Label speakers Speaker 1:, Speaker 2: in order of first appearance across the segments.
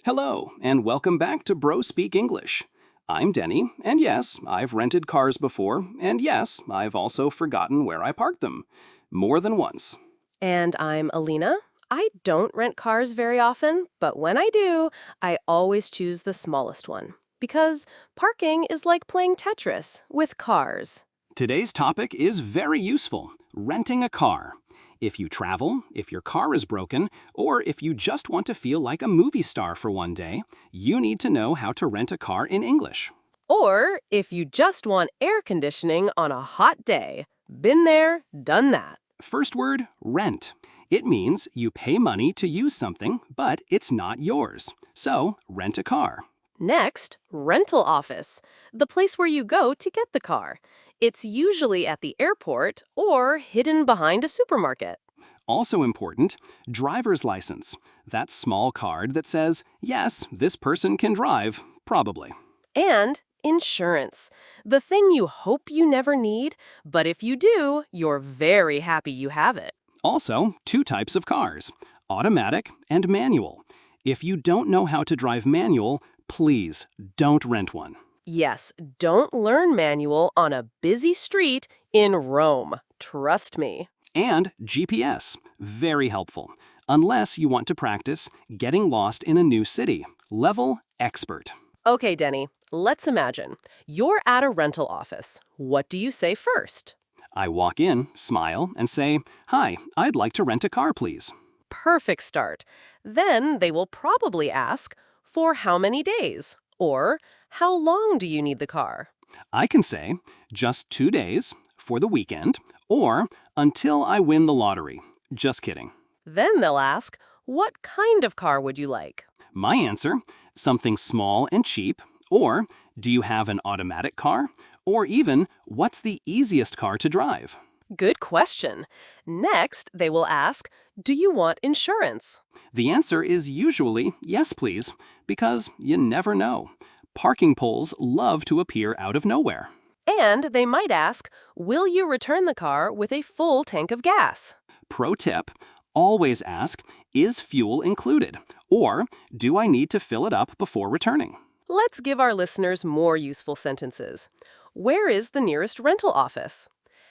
Speaker 1: Hello, and welcome back to Bro Speak English. I'm Denny, and yes, I've rented cars before, and yes, I've also forgotten where I parked them. More than once.
Speaker 2: And I'm Alina. I don't rent cars very often, but when I do, I always choose the smallest one. Because parking is like playing Tetris with cars.
Speaker 1: Today's topic is very useful, renting a car. If you travel, if your car is broken, or if you just want to feel like a movie star for one day, you need to know how to rent a car in English.
Speaker 2: Or if you just want air conditioning on a hot day. Been there, done that.
Speaker 1: First word, rent. It means you pay money to use something, but it's not yours. So, rent a car.
Speaker 2: Next, rental office, the place where you go to get the car. It's usually at the airport or hidden behind a supermarket.
Speaker 1: Also important, driver's license. That small card that says, yes, this person can drive, probably.
Speaker 2: And insurance, the thing you hope you never need, but if you do, you're very happy you have it.
Speaker 1: Also, two types of cars, automatic and manual. If you don't know how to drive manual, please don't rent one.
Speaker 2: Yes, don't learn manual on a busy street in Rome. Trust me.
Speaker 1: And GPS, very helpful. Unless you want to practice getting lost in a new city. Level expert.
Speaker 2: Okay, Denny, let's imagine. You're at a rental office. What do you say first?
Speaker 1: I walk in, smile, and say, "Hi, I'd like to rent a car, please."
Speaker 2: Perfect start. Then they will probably ask, for how many days? Or, how long do you need the car?
Speaker 1: I can say, just 2 days, for the weekend, or until I win the lottery. Just kidding.
Speaker 2: Then they'll ask, what kind of car would you like?
Speaker 1: My answer, something small and cheap, or do you have an automatic car? Or even, what's the easiest car to drive?
Speaker 2: Good question. Next, they will ask, do you want insurance?
Speaker 1: The answer is usually yes, please, because you never know. Parking poles love to appear out of nowhere.
Speaker 2: And they might ask, will you return the car with a full tank of gas?
Speaker 1: Pro tip, always ask, is fuel included? Or do I need to fill it up before returning?
Speaker 2: Let's give our listeners more useful sentences. Where is the nearest rental office?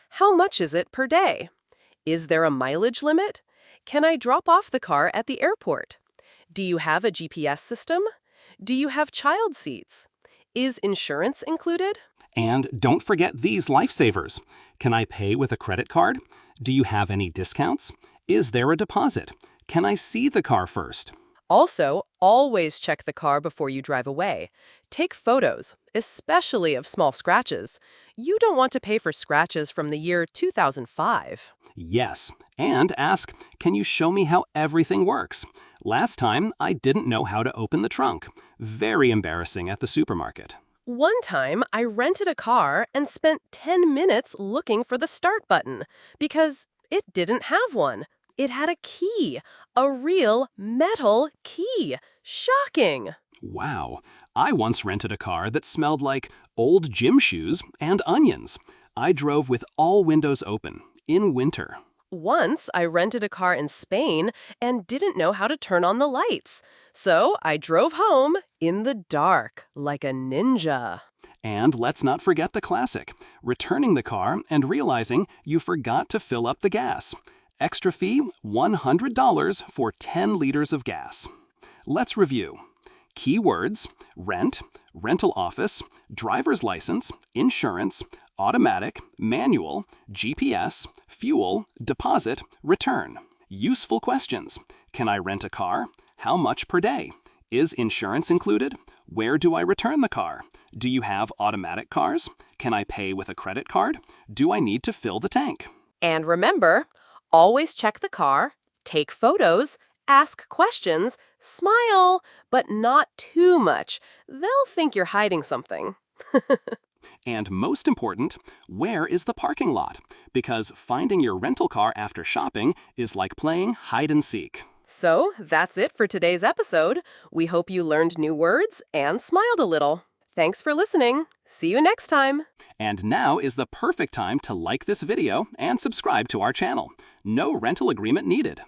Speaker 2: How much is it per day? Is there a mileage limit? Can I drop off the car at the airport? Do you have a GPS system? Do you have child seats? Is insurance included?
Speaker 1: And don't forget these lifesavers. Can I pay with a credit card? Do you have any discounts? Is there a deposit? Can I see the car first?
Speaker 2: Also, always check the car before you drive away. Take photos, especially of small scratches. You don't want to pay for scratches from the year 2005.
Speaker 1: Yes, and ask, can you show me how everything works? Last time, I didn't know how to open the trunk. Very embarrassing at the supermarket.
Speaker 2: One time, I rented a car and spent 10 minutes looking for the start button because it didn't have one. It had a key, a real metal key. Shocking!
Speaker 1: Wow, I once rented a car that smelled like old gym shoes and onions. I drove with all windows open, in winter.
Speaker 2: Once, I rented a car in Spain and didn't know how to turn on the lights. So I drove home in the dark, like a ninja.
Speaker 1: And let's not forget the classic, returning the car and realizing you forgot to fill up the gas. Extra fee, $100 for 10 liters of gas. Let's review. Keywords, rent, rental office, driver's license, insurance, automatic, manual, GPS, fuel, deposit, return. Useful questions. Can I rent a car? How much per day? Is insurance included? Where do I return the car? Do you have automatic cars? Can I pay with a credit card? Do I need to fill the tank?
Speaker 2: And remember, always check the car, take photos, ask questions, smile, but not too much. They'll think you're hiding something.
Speaker 1: And most important, where is the parking lot? Because finding your rental car after shopping is like playing hide and seek.
Speaker 2: So, that's it for today's episode. We hope you learned new words and smiled a little. Thanks for listening. See you next time.
Speaker 1: And now is the perfect time to like this video and subscribe to our channel. No rental agreement needed.